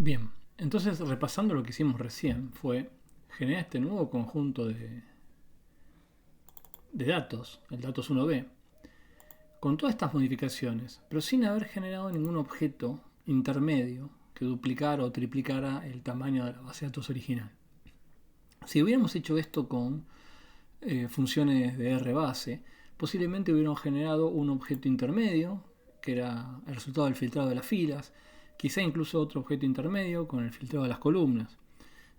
Bien, entonces repasando lo que hicimos recién fue generar este nuevo conjunto de datos, el datos 1B, con todas estas modificaciones, pero sin haber generado ningún objeto intermedio que duplicara o triplicara el tamaño de la base de datos original. Si hubiéramos hecho esto con funciones de rbase, posiblemente hubiéramos generado un objeto intermedio, que era el resultado del filtrado de las filas, quizá incluso otro objeto intermedio con el filtrado de las columnas,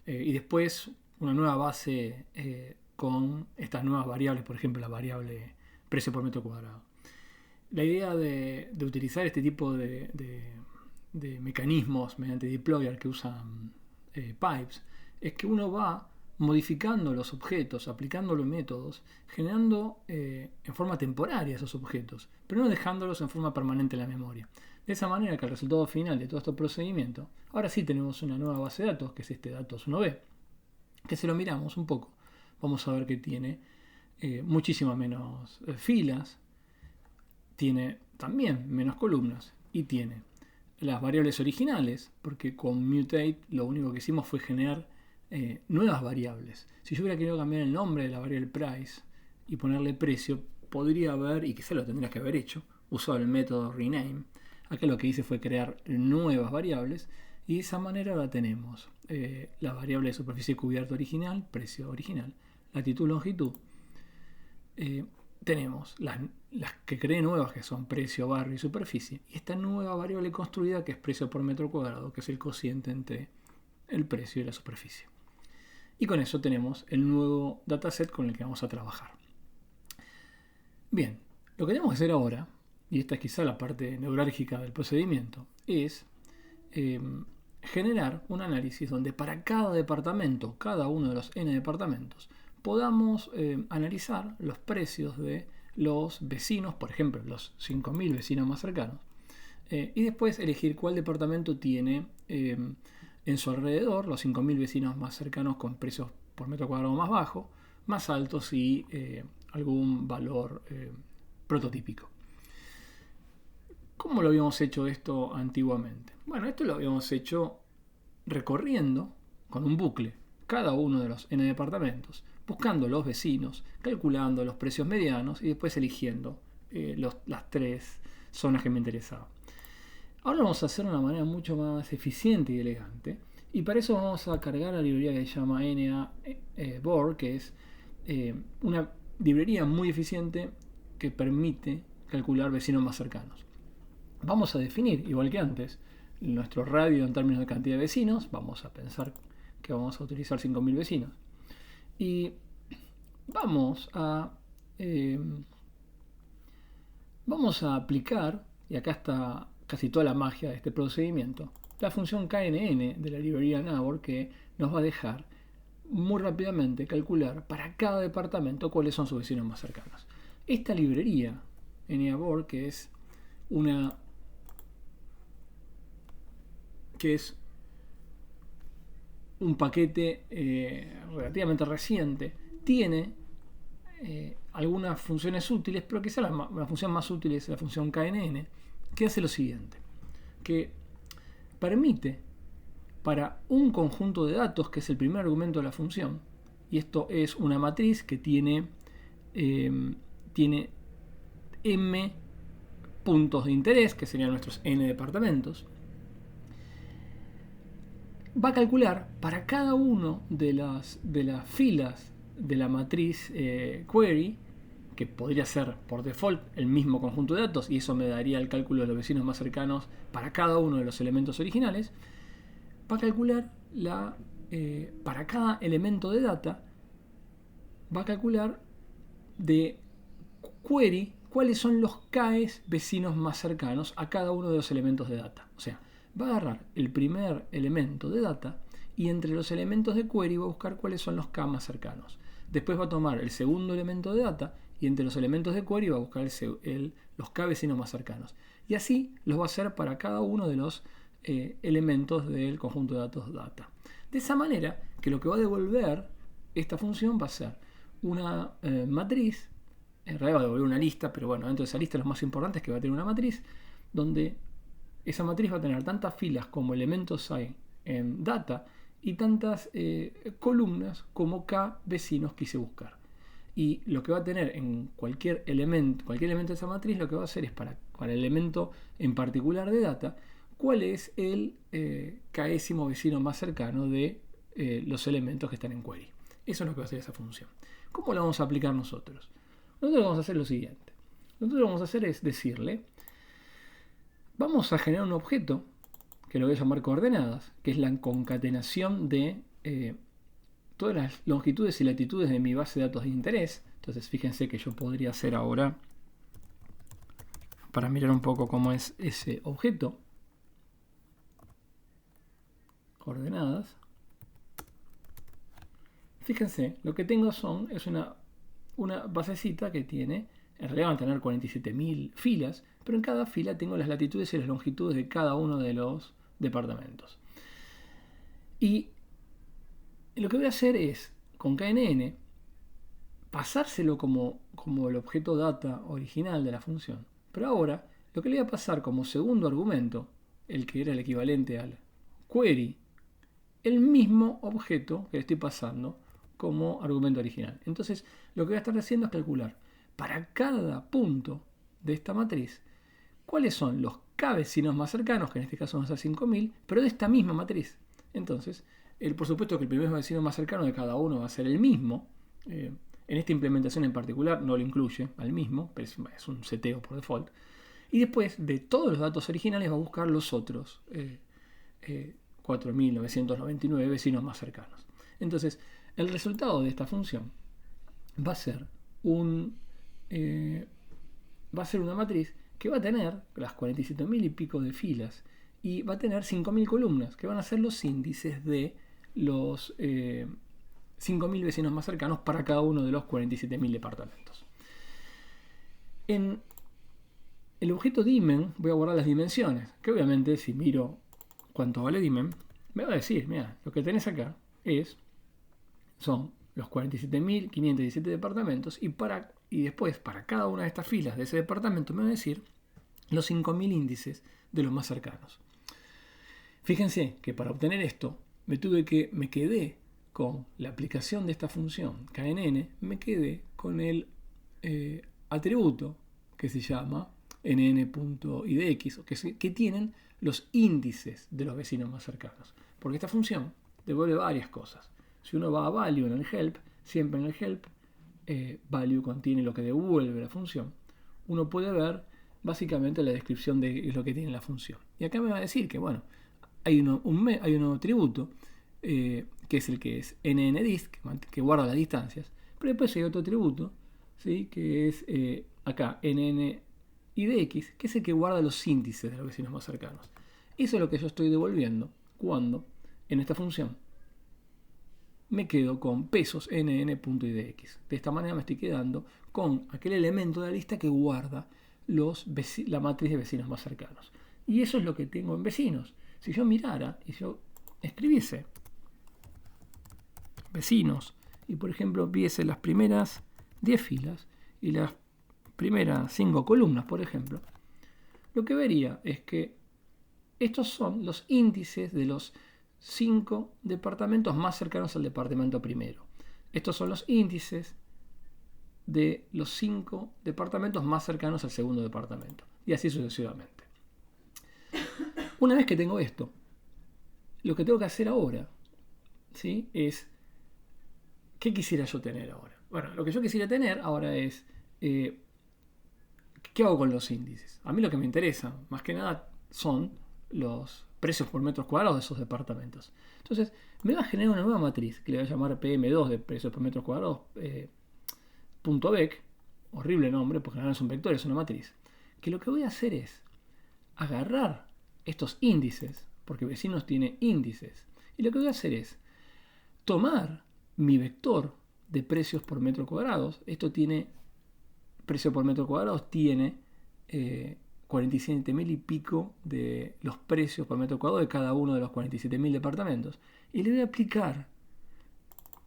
y después una nueva base con estas nuevas variables, por ejemplo la variable precio por metro cuadrado. La idea de utilizar este tipo de mecanismos mediante deployer que usan pipes es que uno va modificando los objetos, aplicando los métodos, generando en forma temporaria esos objetos, pero no dejándolos en forma permanente en la memoria. De esa manera que el resultado final de todo este procedimiento, ahora sí tenemos una nueva base de datos, que es este datos 1B, que si lo miramos un poco, vamos a ver que tiene muchísimas menos filas, tiene también menos columnas y tiene las variables originales, porque con mutate lo único que hicimos fue generar nuevas variables. Si yo hubiera querido cambiar el nombre de la variable price y ponerle precio, podría haber, y quizá lo tendría que haber hecho, usado el método rename. Acá lo que hice fue crear nuevas variables y de esa manera ahora tenemos la variable de superficie cubierta original, precio original, latitud, longitud. Tenemos las que creé nuevas, que son precio, barrio y superficie, y esta nueva variable construida que es precio por metro cuadrado, que es el cociente entre el precio y la superficie. Y con eso tenemos el nuevo dataset con el que vamos a trabajar. Bien, lo que tenemos que hacer ahora, y esta es quizá la parte neurálgica del procedimiento, es generar un análisis donde para cada departamento, cada uno de los n departamentos, podamos analizar los precios de los vecinos, por ejemplo, los 5.000 vecinos más cercanos, y después elegir cuál departamento tiene en su alrededor los 5.000 vecinos más cercanos con precios por metro cuadrado más bajo, más altos y algún valor prototípico. ¿Cómo lo habíamos hecho esto antiguamente? Bueno, esto lo habíamos hecho recorriendo con un bucle cada uno de los n departamentos, buscando los vecinos, calculando los precios medianos y después eligiendo las tres zonas que me interesaban. Ahora lo vamos a hacer de una manera mucho más eficiente y elegante, y para eso vamos a cargar la librería que se llama NA-BOR, que es una librería muy eficiente que permite calcular vecinos más cercanos. Vamos a definir, igual que antes, nuestro radio en términos de cantidad de vecinos. Vamos a pensar que vamos a utilizar 5.000 vecinos. Y vamos a aplicar, y acá está casi toda la magia de este procedimiento, la función KNN de la librería Nabor, que nos va a dejar muy rápidamente calcular para cada departamento cuáles son sus vecinos más cercanos. Esta librería NABOR, que es un paquete relativamente reciente, tiene algunas funciones útiles, pero quizá la función más útil es la función KNN, que hace lo siguiente, que permite para un conjunto de datos, que es el primer argumento de la función, y esto es una matriz que tiene m puntos de interés, que serían nuestros n departamentos, va a calcular para cada uno de las filas de la matriz query, que podría ser por default el mismo conjunto de datos, y eso me daría el cálculo de los vecinos más cercanos para cada uno de los elementos originales. Va a calcular para cada elemento de data, va a calcular de query cuáles son los KEs vecinos más cercanos a cada uno de los elementos de data. O sea, va a agarrar el primer elemento de data y entre los elementos de query va a buscar cuáles son los K más cercanos. Después va a tomar el segundo elemento de data y entre los elementos de query va a buscar los K vecinos más cercanos. Y así los va a hacer para cada uno de los elementos del conjunto de datos data. De esa manera que lo que va a devolver esta función va a ser una matriz. En realidad va a devolver una lista, pero bueno, dentro de esa lista lo más importante es que va a tener una matriz donde esa matriz va a tener tantas filas como elementos hay en data y tantas columnas como K vecinos quise buscar. Y lo que va a tener en cualquier elemento de esa matriz, lo que va a hacer es para el elemento en particular de data, cuál es el késimo vecino más cercano de los elementos que están en query. Eso es lo que va a hacer esa función. ¿Cómo la vamos a aplicar nosotros? Nosotros vamos a hacer lo siguiente. Nosotros lo que vamos a hacer es decirle, vamos a generar un objeto que lo voy a llamar coordenadas, que es la concatenación de todas las longitudes y latitudes de mi base de datos de interés. Entonces fíjense que yo podría hacer ahora, para mirar un poco cómo es ese objeto, coordenadas. Fíjense, lo que tengo es una basecita que tiene, en realidad van a tener 47.000 filas, pero en cada fila tengo las latitudes y las longitudes de cada uno de los departamentos. Y lo que voy a hacer es, con KNN, pasárselo como el objeto data original de la función. Pero ahora, lo que le voy a pasar como segundo argumento, el que era el equivalente al query, el mismo objeto que le estoy pasando como argumento original. Entonces, lo que voy a estar haciendo es calcular para cada punto de esta matriz cuáles son los K vecinos más cercanos, que en este caso van a ser 5000, pero de esta misma matriz. Entonces, por supuesto que el primer vecino más cercano de cada uno va a ser el mismo. En esta implementación en particular no lo incluye al mismo, pero es un seteo por default. Y después de todos los datos originales va a buscar los otros 4.999 vecinos más cercanos. Entonces, el resultado de esta función va a ser una matriz que va a tener las 47.000 y pico de filas y va a tener 5.000 columnas, que van a ser los índices de los 5.000 vecinos más cercanos para cada uno de los 47.000 departamentos. En el objeto dimen voy a guardar las dimensiones, que obviamente si miro cuánto vale dimen, me va a decir, mira, lo que tenés acá son los 47.517 departamentos y después para cada una de estas filas de ese departamento me va a decir los 5.000 índices de los más cercanos. Fíjense que para obtener esto me quedé con la aplicación de esta función KNN, me quedé con el atributo que se llama nn.idx, que tienen los índices de los vecinos más cercanos. Porque esta función devuelve varias cosas. Si uno va a value en el help, siempre en el help value contiene lo que devuelve la función. Uno puede ver básicamente la descripción de lo que tiene la función. Y acá me va a decir que bueno, hay un atributo que es el que es nndist, que guarda las distancias, pero después hay otro atributo, ¿sí? Que es acá nn.idx, que es el que guarda los índices de los vecinos más cercanos. Eso es lo que yo estoy devolviendo cuando en esta función me quedo con pesos nn.idx. De esta manera me estoy quedando con aquel elemento de la lista que guarda la matriz de vecinos más cercanos. Y eso es lo que tengo en vecinos. Si yo mirara y yo escribiese vecinos y por ejemplo viese las primeras 10 filas y las primeras 5 columnas, por ejemplo, lo que vería es que estos son los índices de los 5 departamentos más cercanos al departamento primero. Estos son los índices de los 5 departamentos más cercanos al segundo departamento. Y así sucesivamente. Una vez que tengo esto, lo que tengo que hacer ahora, ¿sí? Es, ¿qué quisiera yo tener ahora? Bueno, lo que yo quisiera tener ahora es, ¿qué hago con los índices? A mí lo que me interesa, más que nada, son los precios por metros cuadrados de esos departamentos. Entonces, me va a generar una nueva matriz que le voy a llamar PM2 de precios por metros cuadrados, .vec, horrible nombre porque no es un vector, es una matriz. Que lo que voy a hacer es agarrar estos índices, porque vecinos tiene índices, y lo que voy a hacer es tomar mi vector de precios por metro cuadrado. Esto tiene, precio por metro cuadrado tiene 47.000 y pico de los precios por metro cuadrado de cada uno de los 47.000 departamentos. Y le voy a aplicar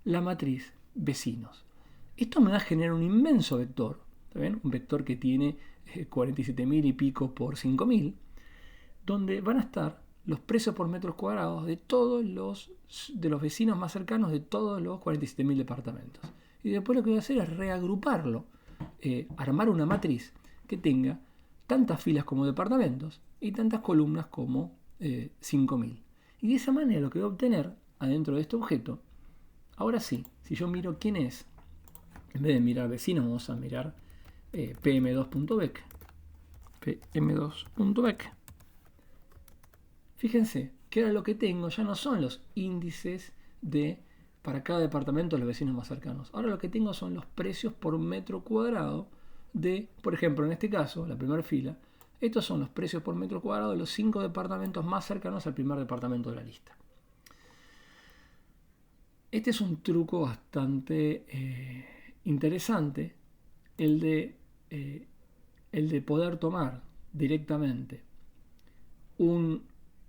la matriz vecinos. Esto me va a generar un inmenso vector. ¿Está bien? Un vector que tiene 47.000 y pico por 5.000, donde van a estar los precios por metros cuadrados de todos los vecinos más cercanos de todos los 47.000 departamentos. Y después lo que voy a hacer es reagruparlo, armar una matriz que tenga tantas filas como departamentos y tantas columnas como 5.000. Y de esa manera lo que voy a obtener adentro de este objeto, ahora sí, si yo miro quién es, en vez de mirar vecinos, vamos a mirar pm2.vec. pm2.vec. Fíjense que ahora lo que tengo ya no son los índices para cada departamento de los vecinos más cercanos. Ahora lo que tengo son los precios por metro cuadrado de, por ejemplo, en este caso, la primera fila, estos son los precios por metro cuadrado de los 5 departamentos más cercanos al primer departamento de la lista. Este es un truco bastante interesante, el de poder tomar directamente un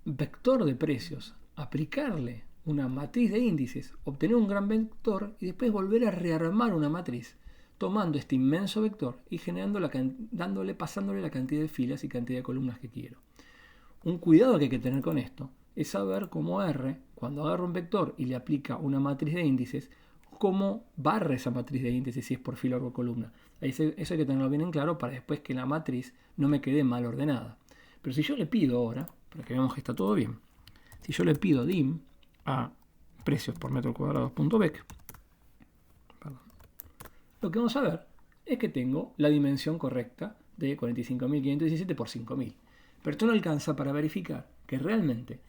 vector de precios, aplicarle una matriz de índices, obtener un gran vector y después volver a rearmar una matriz tomando este inmenso vector y pasándole la cantidad de filas y cantidad de columnas que quiero. Un cuidado que hay que tener con esto es saber cómo R, cuando agarra un vector y le aplica una matriz de índices, cómo barre esa matriz de índices si es por fila o por columna. Eso hay que tenerlo bien en claro para después que la matriz no me quede mal ordenada. Pero si yo le pido ahora, para que veamos que está todo bien, si yo le pido dim a precios por metro cuadrado.vec, lo que vamos a ver es que tengo la dimensión correcta de 45.517 por 5.000. Pero esto no alcanza para verificar que realmente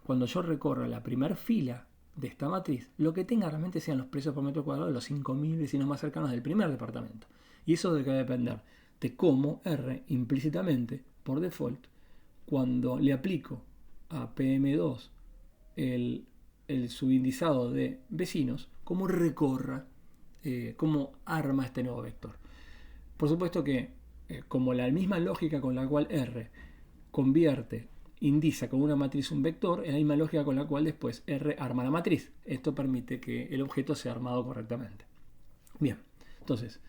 cuando yo recorra la primera fila de esta matriz, lo que tenga realmente sean los precios por metro cuadrado de los 5.000 vecinos más cercanos del primer departamento. Y eso debe depender de cómo R implícitamente, por default, cuando le aplico a PM2 el subindizado de vecinos, cómo recorra, cómo arma este nuevo vector. Por supuesto que, como la misma lógica con la cual R indiza con una matriz un vector, es la misma lógica con la cual después R arma la matriz. Esto permite que el objeto sea armado correctamente. Bien, entonces,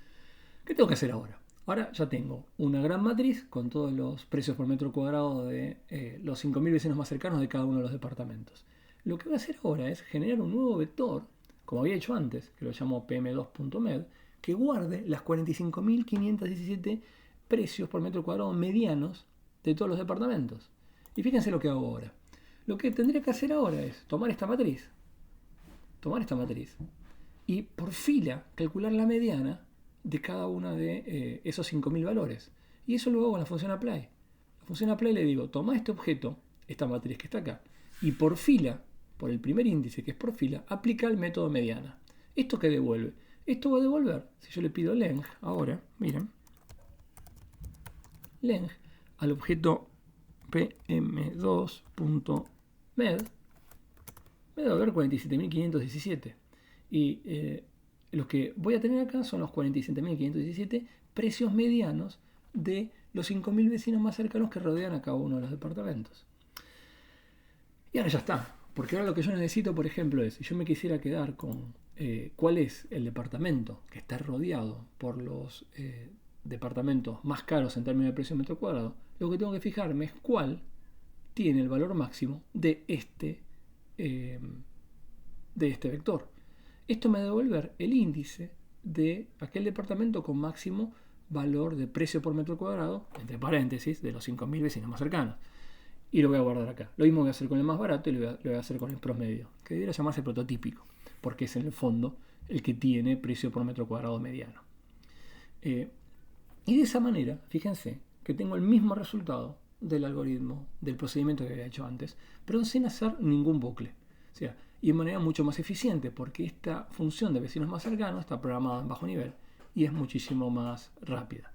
¿qué tengo que hacer ahora? Ahora ya tengo una gran matriz con todos los precios por metro cuadrado de los 5.000 vecinos más cercanos de cada uno de los departamentos. Lo que voy a hacer ahora es generar un nuevo vector, como había hecho antes, que lo llamo pm2.med, que guarde las 45.517 precios por metro cuadrado medianos de todos los departamentos. Y fíjense lo que hago ahora. Lo que tendría que hacer ahora es tomar esta matriz y por fila calcular la mediana de cada una de esos 5.000 valores. Y eso lo hago con la función apply. La función apply le digo, toma este objeto, esta matriz que está acá, y por fila, por el primer índice que es por fila, aplica el método mediana. ¿Esto qué devuelve? Esto va a devolver, si yo le pido length, ahora, miren, length al objeto pm2.med, me va a devolver 47.517. Y lo que voy a tener acá son los 47.517 precios medianos de los 5.000 vecinos más cercanos que rodean a cada uno de los departamentos. Y ahora ya está. Porque ahora lo que yo necesito, por ejemplo, es, si yo me quisiera quedar con cuál es el departamento que está rodeado por los departamentos más caros en términos de precio metro cuadrado, lo que tengo que fijarme es cuál tiene el valor máximo de este vector. Esto me va a devolver el índice de aquel departamento con máximo valor de precio por metro cuadrado, entre paréntesis, de los 5.000 vecinos más cercanos. Y lo voy a guardar acá. Lo mismo voy a hacer con el más barato y lo voy a hacer con el promedio, que debería llamarse prototípico, porque es en el fondo el que tiene precio por metro cuadrado mediano. Y de esa manera, fíjense que tengo el mismo resultado del algoritmo, del procedimiento que había hecho antes, pero sin hacer ningún bucle. O sea, y de manera mucho más eficiente, porque esta función de vecinos más cercanos está programada en bajo nivel y es muchísimo más rápida.